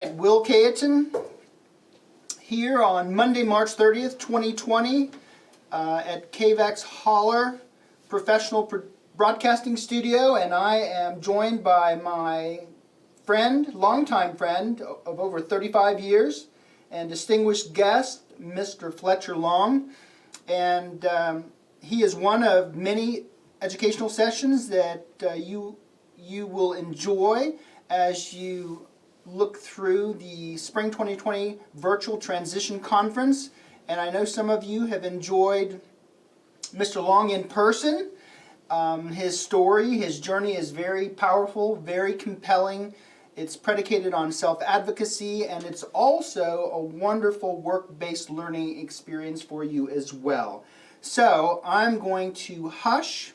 Will Kayatin here on Monday, March 30th, 2020 at KVAC's Holler Professional Broadcasting Studio, and I am joined by my friend, longtime friend of over 35 years, and distinguished guest, Mr. Fletcher Long. And he is one of many educational sessions that you will enjoy as you look through the Spring 2020 Virtual Transition Conference. And I know some of you have enjoyed Mr. Long in person. His story, his journey is very powerful, very compelling. It's predicated on self-advocacy, and it's also a wonderful work-based learning experience for you as well. So I'm going to hush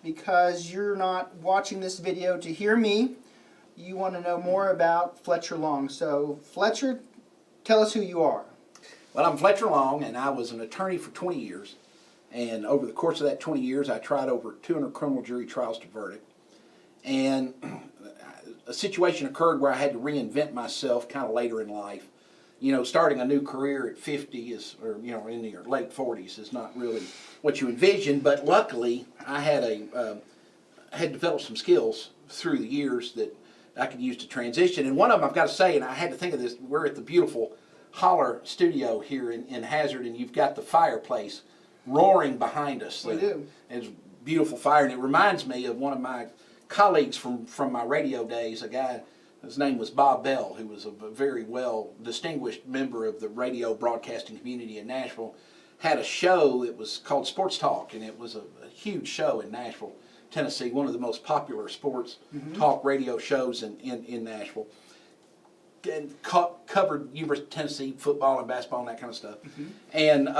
because you're not watching this video to hear me. You want to know more about Fletcher Long. So Fletcher, tell us who you are. Well, I'm Fletcher Long, and I was an attorney for 20 years. And over the course of that 20 years, I tried over 200 criminal jury trials to verdict. And a situation occurred where I had to reinvent myself kind of later in life. You know, starting a new career at 50 is, or you know, in your late 40s is not really what you envision. But luckily, I had developed some skills through the years that I could use to transition. And one of them, I've got to say, and I had to think of this, we're at the beautiful Holler studio here in Hazard, and you've got the fireplace roaring behind us. We do. It's beautiful fire, and it reminds me of one of my colleagues from my radio days, a guy, his name was Bob Bell, who was a very well distinguished member of the radio broadcasting community in Nashville, had a show that was called Sports Talk, and it was a huge show in Nashville, Tennessee, one of the most popular sports talk radio shows in Nashville, and covered numerous Tennessee football and basketball and that kind of stuff. And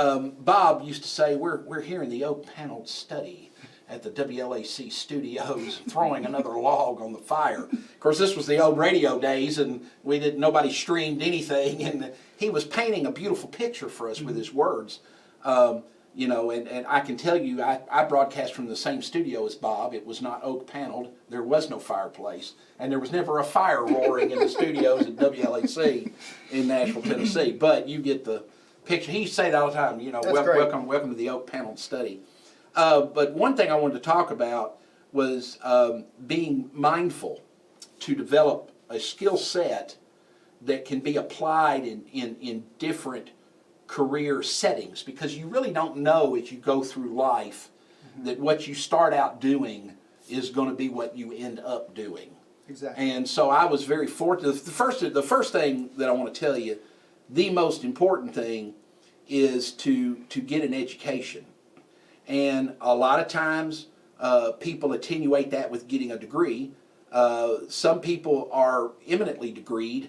Bob used to say, we're here in the oak paneled study at the WLAC studios, throwing another log on the fire. Of course, this was the old radio days, and nobody streamed anything, and he was painting a beautiful picture for us with his words. You know, and I can tell you, I broadcast from the same studio as Bob. It was not oak paneled. There was no fireplace, and there was never a fire roaring in the studios at WLAC in Nashville, Tennessee. But you get the picture. He used to say it all the time. You know, welcome to the oak paneled study. But one thing I wanted to talk about was being mindful to develop a skill set that can be applied in different career settings, because you really don't know as you go through life that what you start out doing is going to be what you end up doing. Exactly. And so I was very fortunate. The first thing that I want to tell you, the most important thing is to get an education. And a lot of times people attenuate that with getting a degree. Some people are eminently degreed,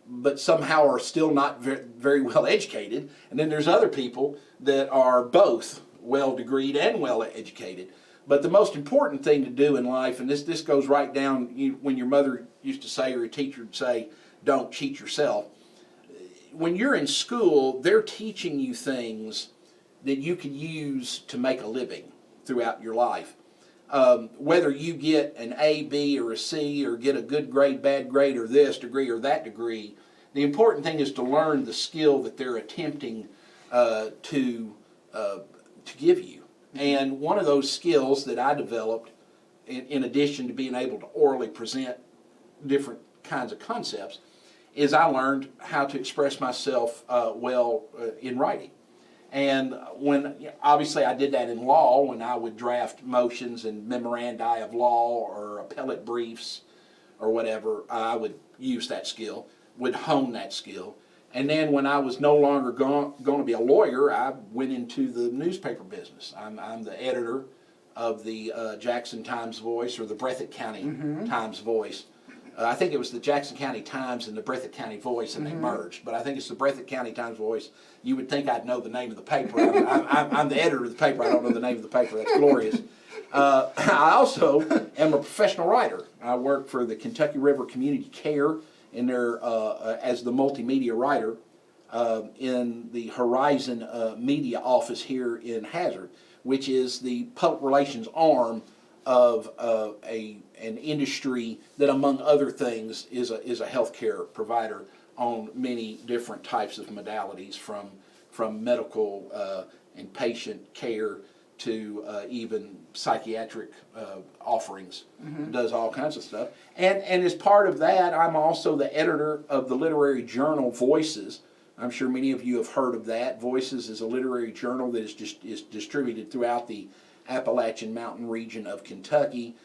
but somehow are still not very well educated. And then there's other people that are both well degreed and well educated. But the most important thing to do in life, and this goes right down when your mother used to say, or a teacher would say, don't cheat yourself. When you're in school, they're teaching you things that you can use to make a living throughout your life. Whether you get an A, B, or a C, or get a good grade, bad grade, or this degree or that degree, the important thing is to learn the skill that they're attempting to give you. And one of those skills that I developed, in addition to being able to orally present different kinds of concepts, is I learned how to express myself well in writing. And obviously I did that in law, when I would draft motions and memorandi of law or appellate briefs or whatever, I would use that skill, would hone that skill. And then when I was no longer going to be a lawyer, I went into the newspaper business. I'm the editor of the Jackson Times-Voice, or the Breathitt County Times-Voice. I think it was the Jackson County Times and the Breathitt County Voice, and they merged. But I think it's the Breathitt County Times-Voice. You would think I'd know the name of the paper. I'm the editor of the paper. I don't know the name of the paper. That's glorious. I also am a professional writer. I work for the Kentucky River Community Care in there as the multimedia writer in the Horizon Media office here in Hazard, which is the public relations arm of an industry that, among other things, is a healthcare provider on many different types of modalities, from medical and patient care to even psychiatric offerings. Does all kinds of stuff. And as part of that, I'm also the editor of the literary journal Voices. I'm sure many of you have heard of that. Voices is a literary journal that is distributed throughout the Appalachian Mountain region of Kentucky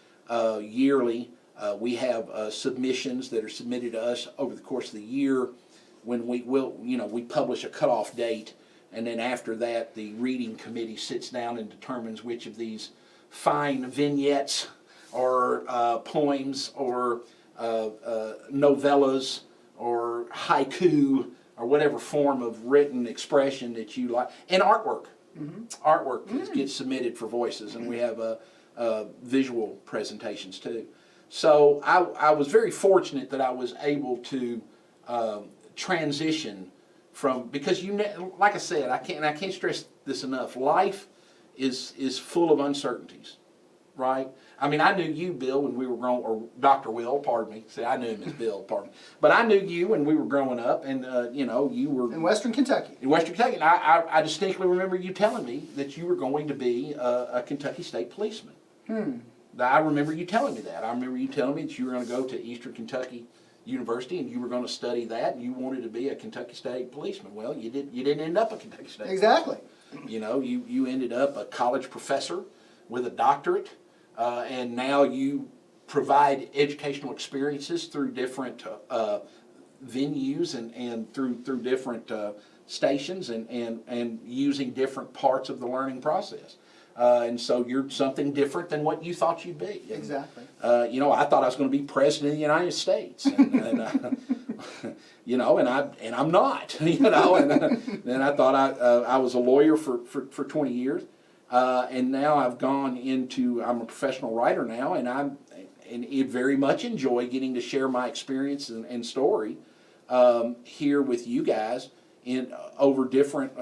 yearly. We have submissions that are submitted to us over the course of the year, when we publish a cutoff date, and then after that the reading committee sits down and determines which of these fine vignettes or poems or novellas or haiku or whatever form of written expression that you like, and artwork. Artwork gets submitted for Voices, and we have visual presentations too. So I was very fortunate that I was able to transition from, because like I said, I can't stress this enough. Life is full of uncertainties, right? I mean, I knew you, Bill, when we were growing, or Dr. Will, pardon me. See, I knew him as Bill, pardon me. But I knew you when we were growing up, and you were In Western Kentucky. in Western Kentucky. And I distinctly remember you telling me that you were going to be a Kentucky State policeman. I remember you telling me that. I remember you telling me that you were going to go to Eastern Kentucky University and you were going to study that, and you wanted to be a Kentucky State policeman. Well, you didn't end up a Kentucky State Exactly. policeman. You ended up a college professor with a doctorate, and now you provide educational experiences through different venues and through different stations and using different parts of the learning process. And so you're something different than what you thought you'd be. And, Exactly. I thought I was going to be president of the United States, and I'm not. And then I thought I was a lawyer for 20 years, and now I've gone into, I'm a professional writer now, and I very much enjoy getting to share my experience and story here with you guys over different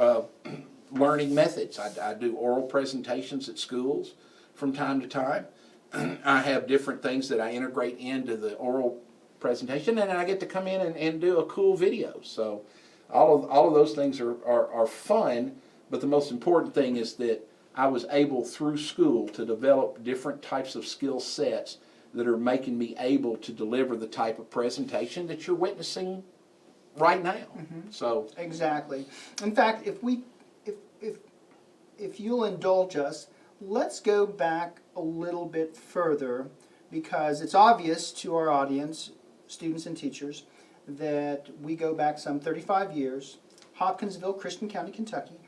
learning methods. I do oral presentations at schools from time to time. I have different things that I integrate into the oral presentation, and I get to come in and do a cool video. So all of those things are fun, but the most important thing is that I was able through school to develop different types of skill sets that are making me able to deliver the type of presentation that you're witnessing right now. So Exactly. In fact, if you'll indulge us, let's go back a little bit further, because it's obvious to our audience, students and teachers, that we go back some 35 years, Hopkinsville, Christian County, Kentucky,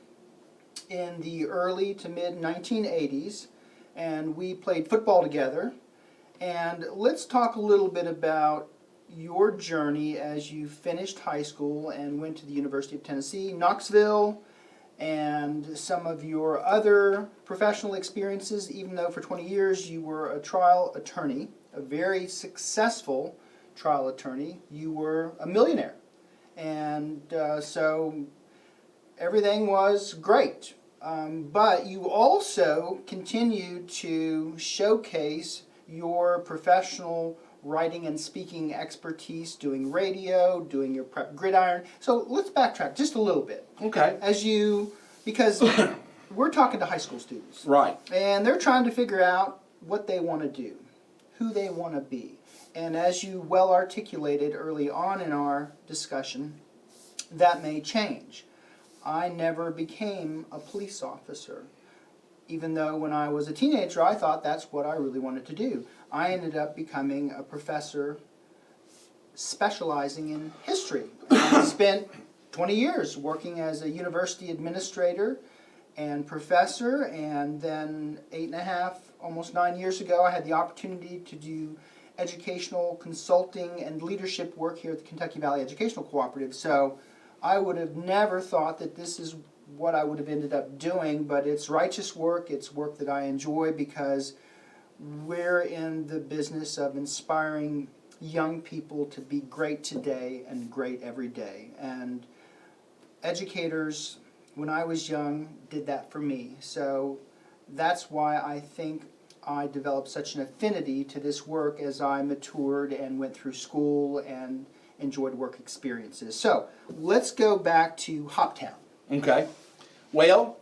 in the early to mid 1980s, and we played football together. And let's talk a little bit about your journey as you finished high school and went to the University of Tennessee, Knoxville, and some of your other professional experiences, even though for 20 years you were a trial attorney, a very successful trial attorney. You were a millionaire. And so everything was great. But you also continued to showcase your professional writing and speaking expertise, doing radio, doing your prep Gridiron. So let's backtrack just a little bit. okay, Because we're talking to high school students. right. And they're trying to figure out what they want to do, who they want to be. And as you well articulated early on in our discussion, that may change. I never became a police officer, even though when I was a teenager I thought that's what I really wanted to do. I ended up becoming a professor specializing in history. I spent 20 years working as a university administrator and professor, and then 8.5, almost 9 years ago, I had the opportunity to do educational consulting and leadership work here at the Kentucky Valley Educational Cooperative. So I would have never thought that this is what I would have ended up doing, but it's righteous work. It's work that I enjoy because we're in the business of inspiring young people to be great today and great every day. And educators, when I was young, did that for me. So that's why I think I developed such an affinity to this work as I matured and went through school and enjoyed work experiences. So let's go back to Hoptown. Okay. Well,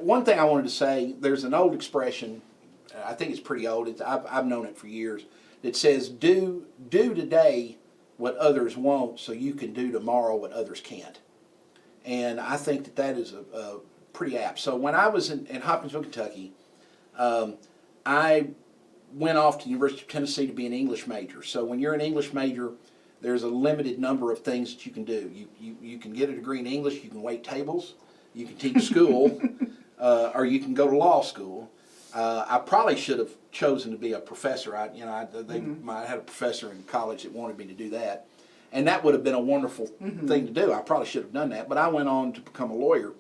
one thing I wanted to say, there's an old expression, I think it's pretty old, I've known it for years, that says, do today what others won't so you can do tomorrow what others can't. And I think that is a pretty apt. So when I was in Hopkinsville, Kentucky, I went off to the University of Tennessee to be an English major. So when you're an English major, there's a limited number of things that you can do. You can get a degree in English, you can wait tables, you can teach school, or you can go to law school. I probably should have chosen to be a professor. I had a professor in college that wanted me to do that, and that would have been a wonderful thing to do. I probably should have done that, but I went on to become a lawyer.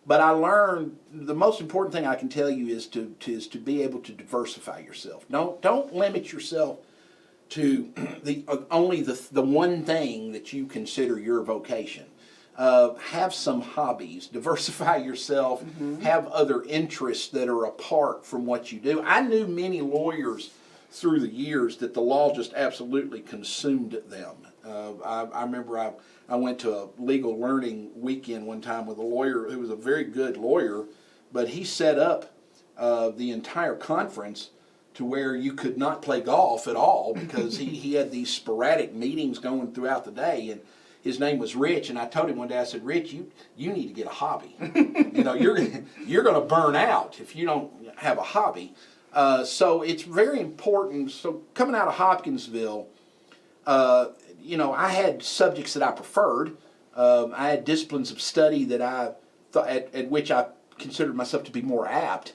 But I learned the most important thing I can tell you is to be able to diversify yourself. Don't limit yourself to only the one thing that you consider your vocation. Have some hobbies, diversify yourself, have other interests that are apart from what you do. I knew many lawyers through the years that the law just absolutely consumed them. I remember I went to a legal learning weekend one time with a lawyer who was a very good lawyer, but he set up the entire conference to where you could not play golf at all because he had these sporadic meetings going throughout the day. And his name was Rich, and I told him one day, I said, Rich, you need to get a hobby. You're going to burn out if you don't have a hobby. So it's very important. So coming out of Hopkinsville, I had subjects that I preferred. I had disciplines of study that I thought at which I considered myself to be more apt.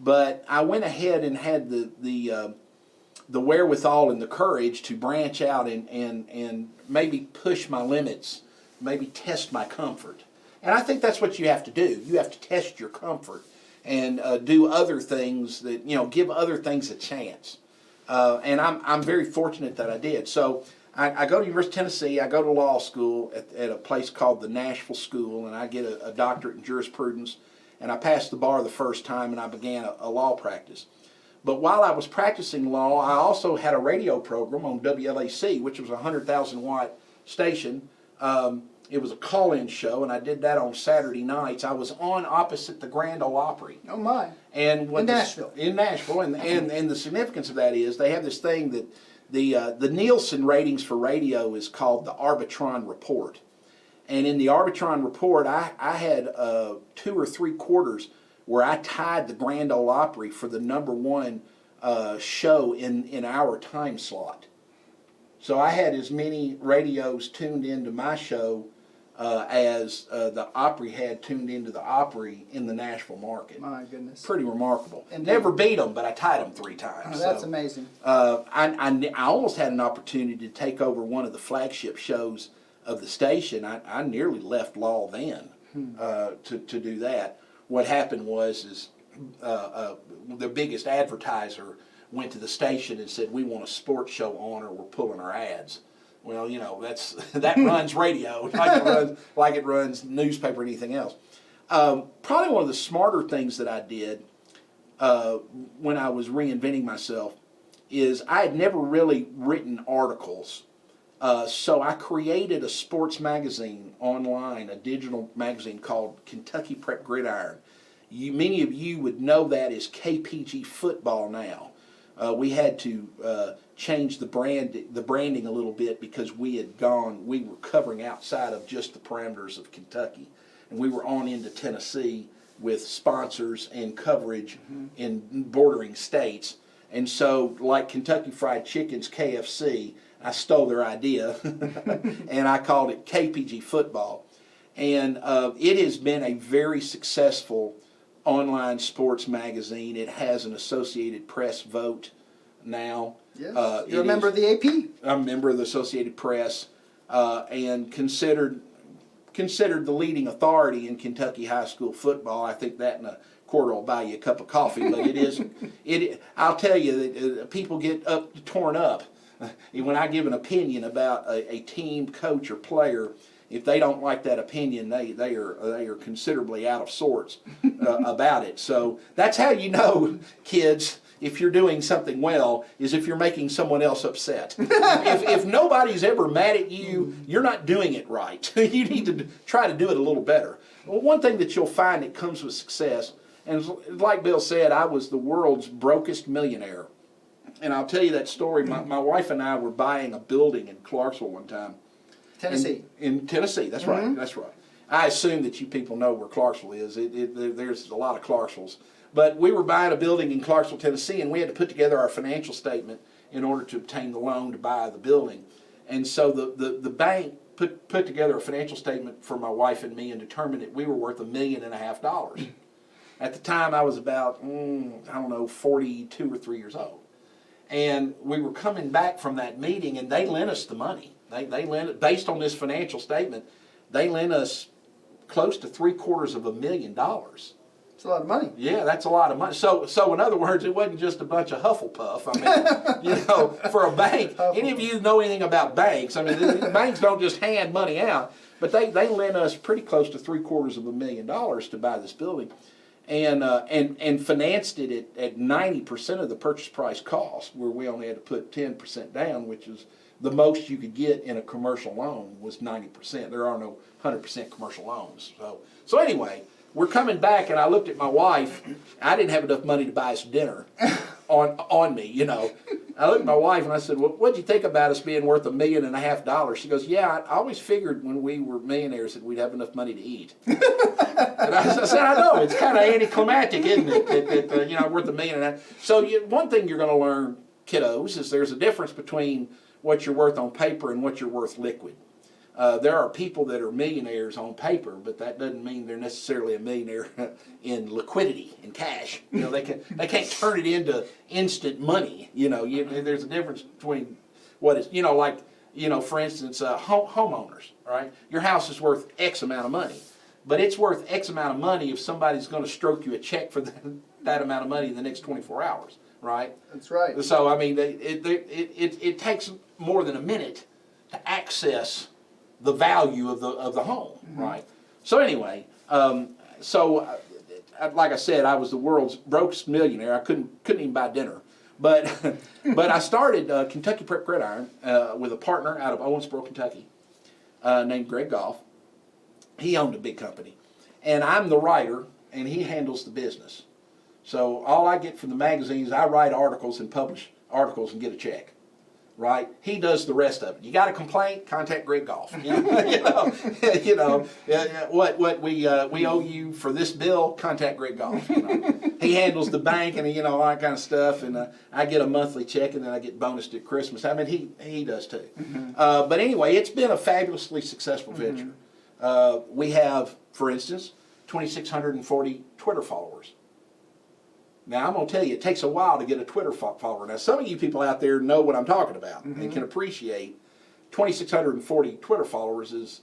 But I went ahead and had the wherewithal and the courage to branch out and maybe push my limits, maybe test my comfort. And I think that's what you have to do. You have to test your comfort and do other things that, give other things a chance. And I'm very fortunate that I did. So I go to University of Tennessee, I go to law school at a place called the Nashville School, and I get a doctorate in jurisprudence, and I passed the bar the first time, and I began a law practice. But while I was practicing law, I also had a radio program on WLAC, which was a 100,000 watt station. It was a call-in show, and I did that on Saturday nights. I was on opposite the Grand Ole Opry. Oh my! And in Nashville. In Nashville, and the significance of that is they have this thing that the Nielsen ratings for radio is called the Arbitron Report. And in the Arbitron Report, I had 2 or 3 quarters where I tied the Grand Ole Opry for the #1 show in our time slot. So I had as many radios tuned into my show as the Opry had tuned into the Opry in the Nashville market. My goodness. Pretty remarkable. And never beat them, but I tied them 3 times. Oh, that's amazing. I almost had an opportunity to take over one of the flagship shows of the station. I nearly left law then to do that. What happened was the biggest advertiser went to the station and said, "We want a sports show on, or we're pulling our ads." Well, that runs radio like it runs newspaper or anything else. Probably one of the smarter things that I did when I was reinventing myself is I had never really written articles. So I created a sports magazine online, a digital magazine called Kentucky Prep Gridiron. Many of you would know that as KPG Football now. We had to change the branding a little bit because we were covering outside of just the parameters of Kentucky. And we were on into Tennessee with sponsors and coverage in bordering states. And so, like Kentucky Fried Chicken's KFC, I stole their idea and I called it KPG Football. And it has been a very successful online sports magazine. It has an Associated Press vote now. Yes. You're a member of the AP? I'm a member of the Associated Press and considered the leading authority in Kentucky high school football. I think that and a quarter will buy you a cup of coffee, but it is. I'll tell you that people get torn up when I give an opinion about a team, coach, or player. If they don't like that opinion, they are considerably out of sorts about it. So that's how you know, kids, if you're doing something well is if you're making someone else upset. If nobody's ever mad at you, you're not doing it right. You need to try to do it a little better. Well, one thing that you'll find that comes with success, and like Bill said, I was the world's brokest millionaire. And I'll tell you that story. My wife and I were buying a building in Clarksville one time. Tennessee. In Tennessee, that's right, that's right. I assume that you people know where Clarksville is. There's a lot of Clarksvilles. But we were buying a building in Clarksville, Tennessee, and we had to put together our financial statement in order to obtain the loan to buy the building. And so the bank put together a financial statement for my wife and me and determined that we were worth $1.5 million. At the time, I was about, I don't know, 42 or 3 years old. And we were coming back from that meeting, and they lent us the money. They lent it, based on this financial statement, they lent us close to $750,000. It's a lot of money. Yeah, that's a lot of money. So in other words, it wasn't just a bunch of Hufflepuff. I mean, for a bank, any of you know anything about banks? I mean, the banks don't just hand money out, but they lent us pretty close to $750,000 to buy this building, and financed it at 90% of the purchase price cost, where we only had to put 10% down, which is the most you could get in a commercial loan was 90%. There are no 100% commercial loans. So anyway, we're coming back, and I looked at my wife. I didn't have enough money to buy us dinner on me, you know. I looked at my wife, and I said, well, what'd you think about us being worth $1.5 million? She goes, yeah, I always figured when we were millionaires that we'd have enough money to eat. And I said, I know, it's kind of anticlimactic, isn't it, that you know, worth $1.5 million. So one thing you're going to learn, kiddos, is there's a difference between what you're worth on paper and what you're worth liquid. There are people that are millionaires on paper, but that doesn't mean they're necessarily a millionaire in liquidity, in cash. You know, they can't turn it into instant money. You know, there's a difference between what is, you know, like, you know, for instance, homeowners, right? Your house is worth X amount of money, but it's worth X amount of money if somebody's going to stroke you a check for that amount of money in the next 24 hours, right? That's right. So, I mean, it takes more than a minute to access the value of the home, right? So anyway, like I said, I was the world's brokest millionaire. I couldn't even buy dinner, but I started Kentucky Prep Gridiron with a partner out of Owensboro, Kentucky, named Greg Goff. He owned a big company, and I'm the writer, and he handles the business. So all I get from the magazines, I write articles and publish articles and get a check. Right, he does the rest of it. You got a complaint? Contact Greg Goff. You know, what we owe you for this bill? Contact Greg Goff. You know. He handles the bank and all that kind of stuff. And I get a monthly check, and then I get bonused at Christmas. I mean, he does too. But anyway, it's been a fabulously successful venture. We have, for instance, 2,640 Twitter followers. Now, I'm going to tell you, it takes a while to get a Twitter follower. Now, some of you people out there know what I'm talking about and can appreciate 2,640 Twitter followers is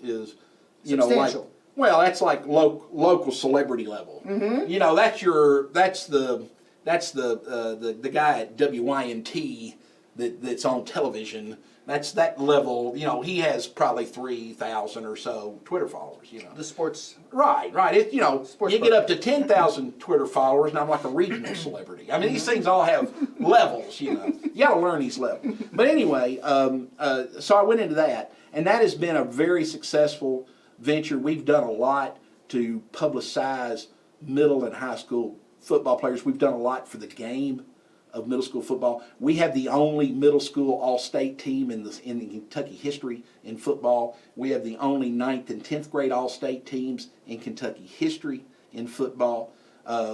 you know, like, well, that's like local celebrity level. You know, that's the guy at WYNT that's on television. That's that level. You know, he has probably 3,000 or so Twitter followers. You know, the sports. Right. It, you know, sports you get up to 10,000 Twitter followers, and I'm like a regional celebrity. I mean, these things all have levels. You know, you got to learn these levels. But anyway, so I went into that, and that has been a very successful venture. We've done a lot to publicize middle and high school football players. We've done a lot for the game of middle school football. We have the only middle school all-state team in Kentucky history in football. We have the only 9th and 10th grade all-state teams in Kentucky history in football.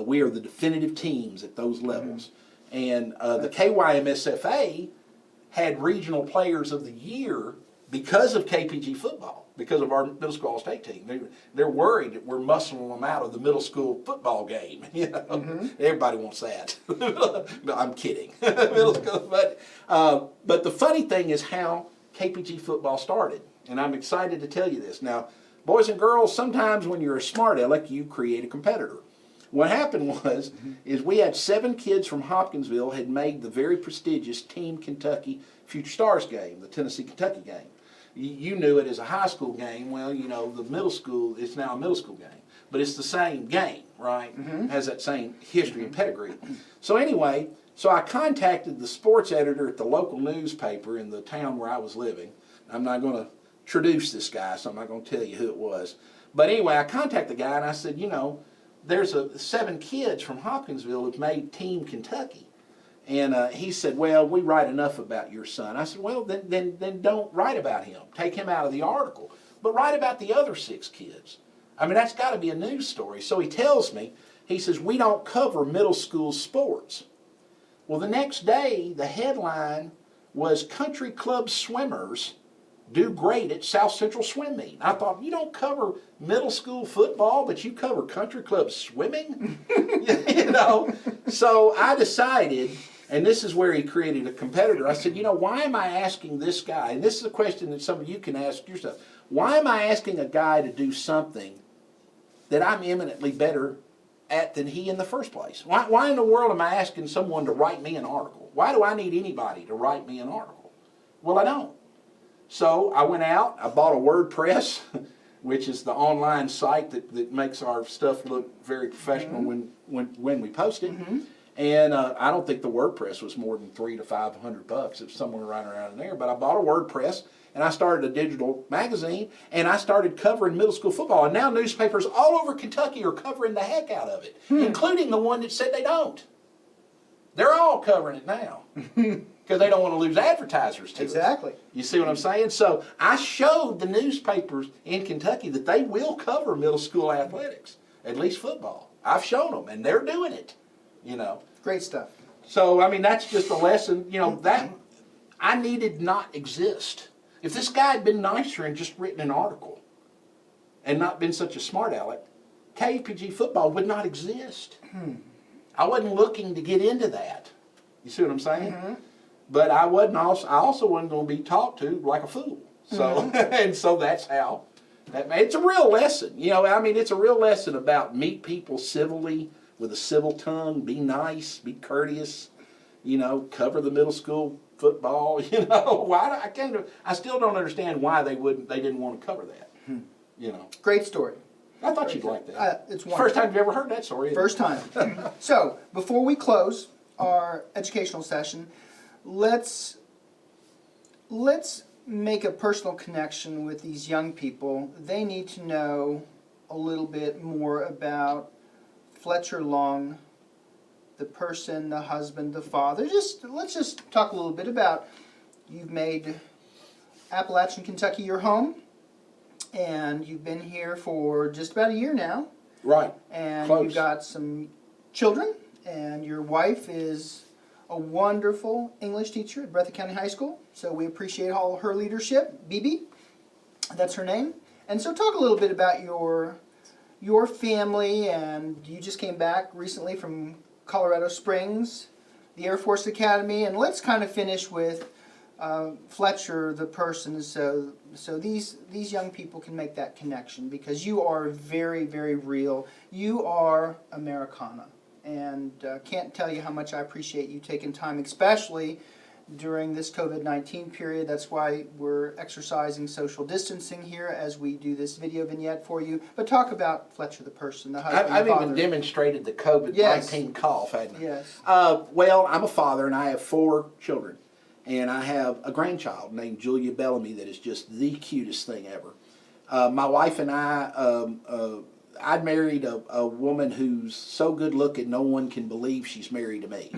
We are the definitive teams at those levels. And the KYMSFA had regional players of the year because of KPG football, because of our middle school all-state team. They're worried that we're muscling them out of the middle school football game. You know, everybody wants that. No, I'm kidding. Middle school, but the funny thing is how KPG football started, and I'm excited to tell you this. Now, boys and girls, sometimes when you're a smart aleck, you create a competitor. What happened was, is we had 7 kids from Hopkinsville had made the very prestigious Team Kentucky Future Stars game, the Tennessee-Kentucky game. You knew it as a high school game. Well, you know, the middle school, it's now a middle school game. But it's the same game, right? It has that same history and pedigree. So anyway, So I contacted the sports editor at the local newspaper in the town where I was living. I'm not going to introduce this guy, so I'm not going to tell you who it was. But anyway, I contacted the guy and I said, you know, there's 7 kids from Hopkinsville who've made Team Kentucky. And he said, well, we write enough about your son. I said, well, then don't write about him. Take him out of the article. But write about the other 6 kids. I mean, that's got to be a news story. So he tells me, he says, we don't cover middle school sports. Well, the next day, the headline was Country Club Swimmers do great at South Central Swim Meet. I thought, you don't cover middle school football, but you cover country club swimming? You know? So I decided, and this is where he created a competitor. I said, you know, why am I asking this guy? And this is a question that some of you can ask yourself. Why am I asking a guy to do something that I'm eminently better at than he in the first place? Why in the world am I asking someone to write me an article? Why do I need anybody to write me an article? Well, I don't. So I went out, I bought a WordPress, which is the online site that makes our stuff look very professional when we post it. And I don't think the WordPress was more than $300 to $500. It was somewhere right around in there. But I bought a WordPress and I started a digital magazine and I started covering middle school football. And now newspapers all over Kentucky are covering the heck out of it, including the one that said they don't. They're all covering it now because they don't want to lose advertisers to Exactly. it. You see what I'm saying? So I showed the newspapers in Kentucky that they will cover middle school athletics, at least football. I've shown them, and they're doing it. You know. Great stuff. So I mean, that's just a lesson. You know, that I needed not exist. If this guy had been nicer and just written an article, and not been such a smart aleck, KPG football would not exist. I wasn't looking to get into that. You see what I'm saying? But I also wasn't going to be talked to like a fool. So and so that's how. It's a real lesson. You know, I mean, it's a real lesson about meet people civilly with a civil tongue, be nice, be courteous. You know, cover the middle school football. You know, I still don't understand why they didn't want to cover that. You know, Great story. I thought you'd like that. It's wonderful. First time you've ever heard that story. First time. So, before we close our educational session, let's make a personal connection with these young people. They need to know a little bit more about Fletcher Long, the person, the husband, the father. Let's just talk a little bit about, you've made Appalachian, Kentucky your home, and you've been here for just about a year now. Right. And Close. you've got some children, and your wife is a wonderful English teacher at Breathitt County High School. So we appreciate all her leadership. Bibi, that's her name. And so talk a little bit about your family, and you just came back recently from Colorado Springs, the Air Force Academy, and let's kind of finish with Fletcher, the person, so these young people can make that connection, because you are very, very real. You are Americana, and can't tell you how much I appreciate you taking time, especially during this COVID-19 period. That's why we're exercising social distancing here as we do this video vignette for you. But talk about Fletcher, the person, the husband, I've the father. even demonstrated the COVID-19 Yes. cough, hadn't I? Yes. Well, I'm a father, and I have 4 children. And I have a grandchild named Julia Bellamy that is just the cutest thing ever. My wife and I'd married a woman who's so good looking no one can believe she's married to me.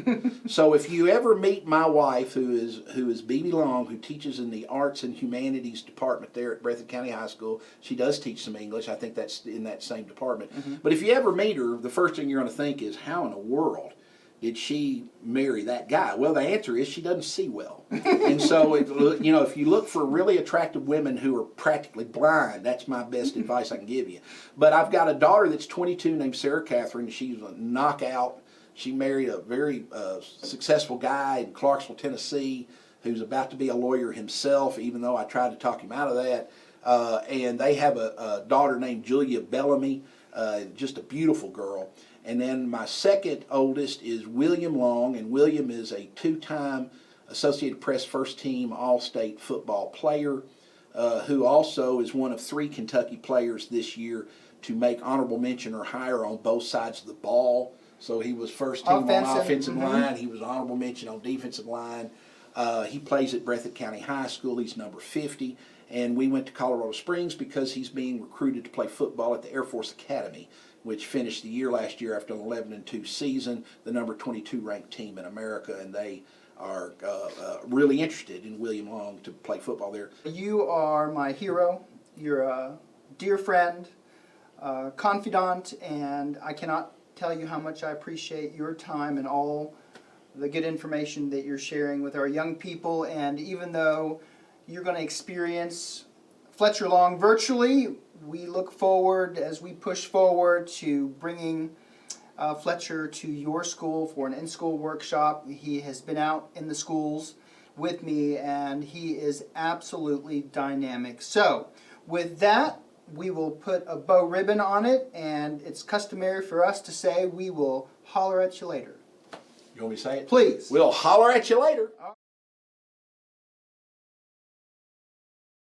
So if you ever meet my wife, who is Bibi Long, who teaches in the Arts and Humanities department there at Breathitt County High School, she does teach some English. I think that's in that same department. But if you ever meet her, the first thing you're going to think is, how in the world did she marry that guy? Well, the answer is she doesn't see well. And so, you know, if you look for really attractive women who are practically blind, that's my best advice I can give you. But I've got a daughter that's 22 named Sarah Catherine. She's a knockout. She married a very successful guy in Clarksville, Tennessee, who's about to be a lawyer himself, even though I tried to talk him out of that. And they have a daughter named Julia Bellamy, just a beautiful girl. And then my second oldest is William Long, and William is a 2-time Associated Press first team All-State football player, who also is one of 3 Kentucky players this year to make honorable mention or higher on both sides of the ball So he was first team on Offensive, offensive line. He was honorable mention on defensive line. He plays at Breathitt County High School. He's number 50. And we went to Colorado Springs because he's being recruited to play football at the Air Force Academy, which finished the year last year after an 11-2 season, the number 22 ranked team in America, and they are really interested in William Long to play football there. You are my hero. You're a dear friend, confidant, and I cannot tell you how much I appreciate your time and all the good information that you're sharing with our young people. And even though you're going to experience Fletcher Long virtually, we look forward, as we push forward, to bringing Fletcher to your school for an in-school workshop. He has been out in the schools with me, and he is absolutely dynamic. So, with that, we will put a bow ribbon on it, and it's customary for us to say we will holler at you later. You want me to say it? Please. We'll holler at you later.